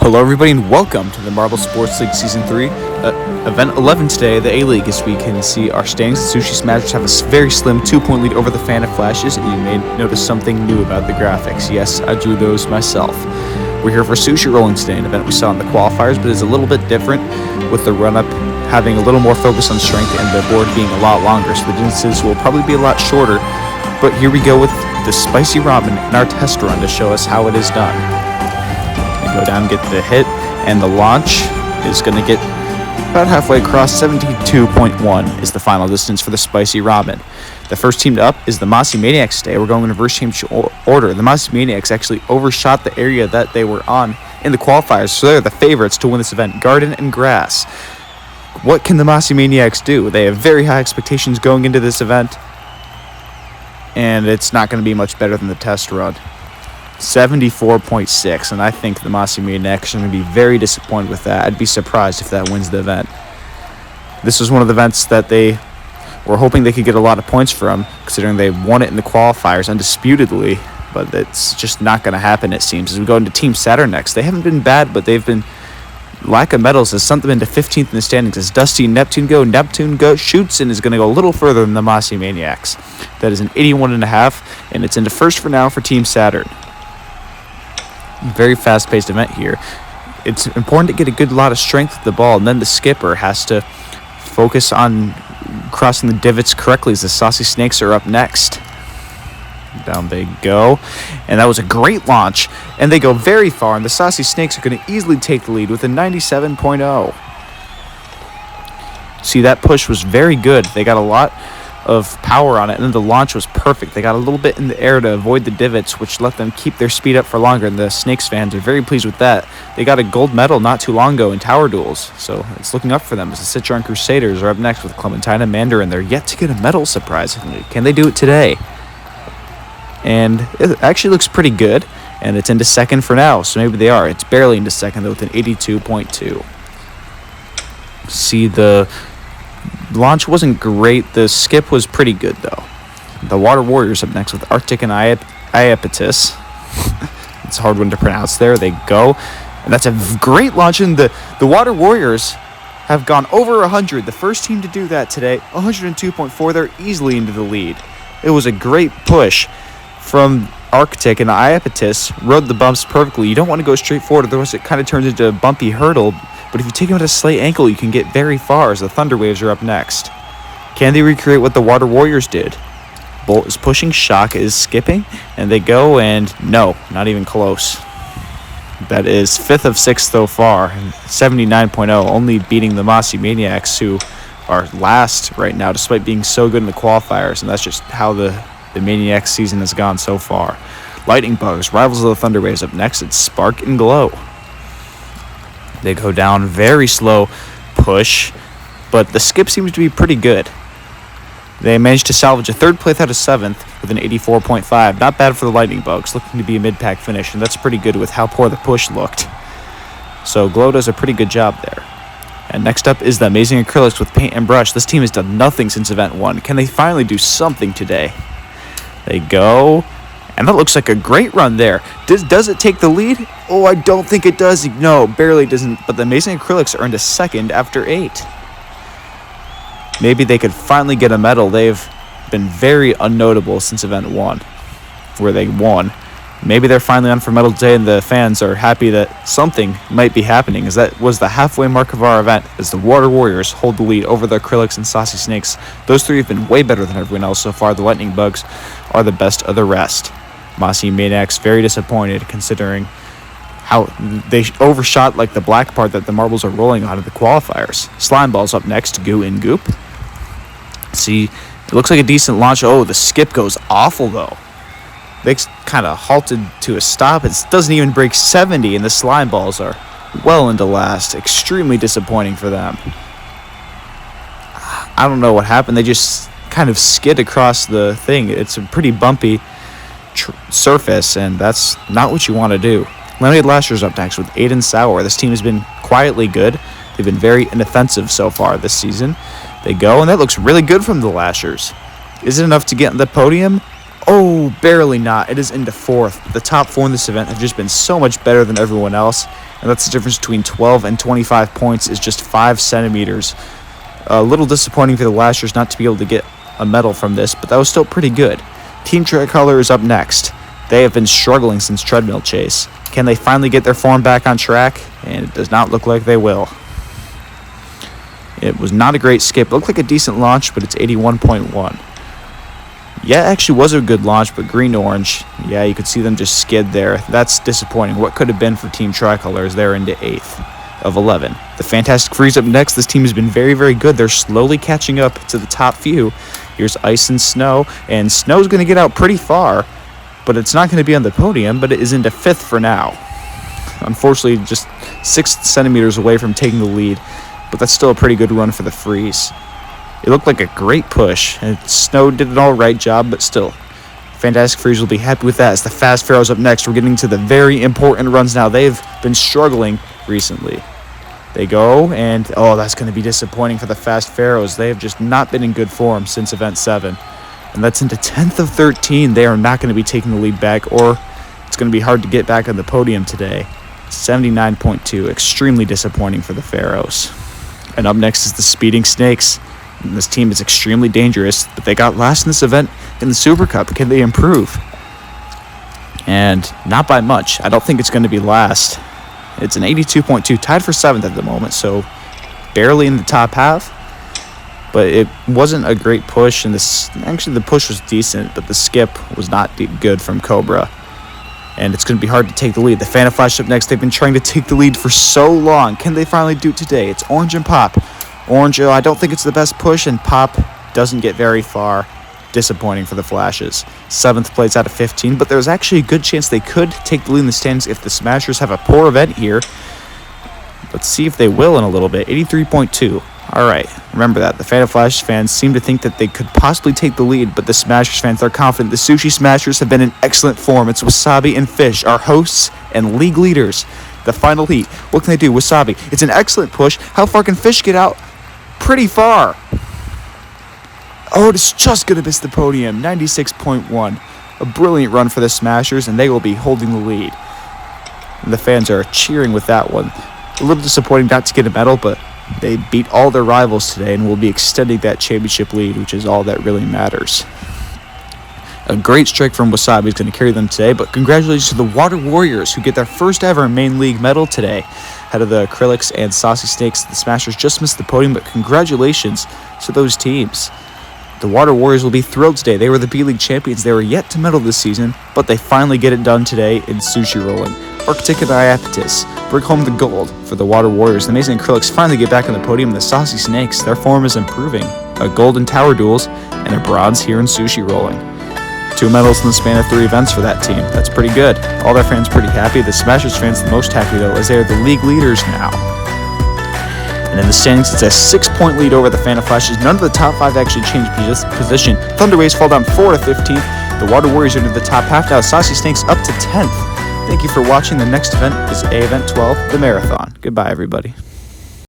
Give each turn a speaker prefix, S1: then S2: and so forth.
S1: Hello everybody and welcome to the Marble Sports League Season 3, Event 11 today, the A-League. As we can see, our standings, the Sushi Smashers have a very slim 2-point lead over the Fan of Flashes, and you may notice something new about the graphics. Yes, I drew those myself. We're here for Sushi Rolling today, an event we saw in the qualifiers, but it's a little bit different, with the run-up having a little more focus on strength and the board being a lot longer, so the distances will probably be a lot shorter. But here we go with the spicy ramen in our test run to show us how it is done. Go down, get the hit, and the launch is going to get about halfway across. 72.1 is the final distance for the spicy ramen. The first team up is the Mossy Maniacs today. We're going in reverse team order. The Mossy Maniacs actually overshot the area that they were on in the qualifiers, so they're the favorites to win this event. Garden and grass. What can the Mossy Maniacs do? They have very high expectations going into this event, and it's not going to be much better than the test run. 74.6, and I think the Mossy Maniacs are going to be very disappointed with that. I'd be surprised if that wins the event. This was one of the events that they were hoping they could get a lot of points from, considering they won it in the qualifiers undisputedly, but it's just not going to happen, it seems. As we go into Team Saturn next, they haven't been bad, but they've been lack of medals has sent them into 15th in the standings. As Dusty and Neptune go, shoots and is going to go a little further than the Mossy Maniacs. That is an 81.5, and it's into first for now for Team Saturn. Very fast-paced event here. It's important to get a good lot of strength with the ball, and then the skipper has to focus on crossing the divots correctly as the Saucy Snakes are up next. Down they go, and that was a great launch, and they go very far, and the Saucy Snakes are going to easily take the lead with a 97.0. See, that push was very good. They got a lot of power on it, and then the launch was perfect. They got a little bit in the air to avoid the divots, which let them keep their speed up for longer, and the Snakes fans are very pleased with that. They got a gold medal not too long ago in tower duels, so it's looking up for them as the Citron Crusaders are up next with Clementina Mandarin. They're yet to get a medal, surprisingly. Can they do it today? And it actually looks pretty good, and it's into second for now, so maybe they are. It's barely into second, though, with an 82.2. See, the launch wasn't great. The skip was pretty good, though. The Water Warriors up next with Arctic and Iapetus. It's a hard one to pronounce there. They go, and that's a great launch, and the Water Warriors have gone over 100. The first team to do that today, 102.4. They're easily into the lead. It was a great push from Arctic, and Iapetus rode the bumps perfectly. You don't want to go straight forward, otherwise it kind of turns into a bumpy hurdle. But if you take them at a slight angle, you can get very far as the Thunder Waves are up next. Can they recreate what the Water Warriors did? Bolt is pushing, Shock is skipping, and they go, and no, not even close. That is 5th of 6 so far, 79.0, only beating the Mossy Maniacs, who are last right now, despite being so good in the qualifiers, and that's just how the Maniacs season has gone so far. Lightning Bugs, rivals of the Thunder Waves up next. It's Spark and Glow. They go down very slow push, but the skip seems to be pretty good. They managed to salvage a third place out of 7th with an 84.5. Not bad for the Lightning Bugs, looking to be a mid-pack finish, and that's pretty good with how poor the push looked. So Glow does a pretty good job there. And next up is the Amazing Acrylics with Paint and Brush. This team has done nothing since Event 1. Can they finally do something today? They go, and that looks like a great run there. Does it take the lead? Oh, I don't think it does. No, barely doesn't. But the Amazing Acrylics are into second after 8. Maybe they could finally get a medal. They've been very unnotable since Event 1, where they won. Maybe they're finally on for medal today, and the fans are happy that something might be happening, as that was the halfway mark of our event, as the Water Warriors hold the lead over the Acrylics and Saucy Snakes. Those three have been way better than everyone else so far. The Lightning Bugs are the best of the rest. Mossy Maniacs very disappointed, considering how they overshot like the black part that the marbles are rolling on in the qualifiers. Slime Ball's up next, Goo and Goop. See, it looks like a decent launch. Oh, the skip goes awful, though. They kind of halted to a stop. It doesn't even break 70, and the Slime Balls are well into last. Extremely disappointing for them. I don't know what happened. They just kind of skid across the thing. It's a pretty bumpy surface, and that's not what you want to do. Lemonade Lashers up next with Aiden Sauer. This team has been quietly good. They've been very inoffensive so far this season. They go, and that looks really good from the Lashers. Is it enough to get on the podium? Oh, barely not. It is into 4th. The top 4 in this event have just been so much better than everyone else, And that's the difference between 12 and 25 points is just 5 centimeters. A little disappointing for the Lashers not to be able to get a medal from this, but that was still pretty good. Team Tricolor is up next. They have been struggling since treadmill chase. Can they finally get their form back on track? And it does not look like they will. It was not a great skip. It looked like a decent launch, but it's 81.1. Yeah, it actually was a good launch, but green-orange, yeah, you could see them just skid there. That's disappointing. What could have been for Team Tricolor is they're into 8th of 11. The Fantastic Freeze up next. This team has been very, very good. They're slowly catching up to the top few. Here's Ice and Snow Snow's going to get out pretty far, but it's not going to be on the podium, but it is into 5th for now. Unfortunately, just 6 centimeters away from taking the lead, but that's still a pretty good run for the Freeze. It looked like a great push, and Snow did an all-right job, but still, Fantastic Freeze will be happy with that. As the Fast Pharaohs up next, we're getting to the very important runs now. They've been struggling recently. They go, and that's going to be disappointing for the Fast Pharaohs. They have just not been in good form since Event 7. And that's into 10th of 13. They are not going to be taking the lead back, or it's going to be hard to get back on the podium today. 79.2, extremely disappointing for the Pharaohs. And up next is the Speeding Snakes. And this team is extremely dangerous, but they got last in this event in the Super Cup. Can they improve? And not by much. I don't think it's going to be last. It's an 82.2, tied for 7th at the moment, so barely in the top half. But it wasn't a great push, and actually the push was decent, but the skip was not good from Cobra. And it's going to be hard to take the lead. The Phantom Flash up next. They've been trying to take the lead for so long. Can they finally do it today? It's Orange and Pop. Orange, I don't think it's the best push, and Pop doesn't get very far. Disappointing for the Flashes. 7th place out of 15, but there's actually a good chance they could take the lead in the standings if the Smashers have a poor event here. Let's see if they will in a little bit. 83.2. All right, remember that. The Phantom Flash fans seem to think that they could possibly take the lead, but the Smashers fans are confident. The Sushi Smashers have been in excellent form. It's Wasabi and Fish, our hosts and league leaders. The final heat. What can they do? Wasabi. It's an excellent push. How far can Fish get out? Pretty far. It's just going to miss the podium. 96.1. A brilliant run for the Smashers, and they will be holding the lead. And the fans are cheering with that one. A little disappointing not to get a medal, but they beat all their rivals today and will be extending that championship lead, which is all that really matters. A great strike from Wasabi is going to carry them today, but congratulations to the Water Warriors, who get their first ever main league medal today. Ahead of the Acrylics and Saucy Snakes, the Smashers just missed the podium, but congratulations to those teams. The Water Warriors will be thrilled today. They were the B-League champions. They were yet to medal this season, but they finally get it done today in Sushi Rolling. Arctic and Iapetus bring home the gold for the Water Warriors. The Amazing Acrylics finally get back on the podium. The Saucy Snakes, their form is improving. A gold in Tower Duels and a bronze here in Sushi Rolling. 2 medals in the span of 3 events for that team. That's pretty good. All their fans pretty happy. The Smashers fans the most happy, though, as they are the league leaders now. And in the standings, it's a 6-point lead over the Phantom Flashes. None of the top 5 actually changed position. Thunder Waves fall down 4 to 15th. The Water Warriors are into the top half now. Saucy Snakes up to 10th. Thank you for watching. The next event is Event 12, the Marathon. Goodbye, everybody.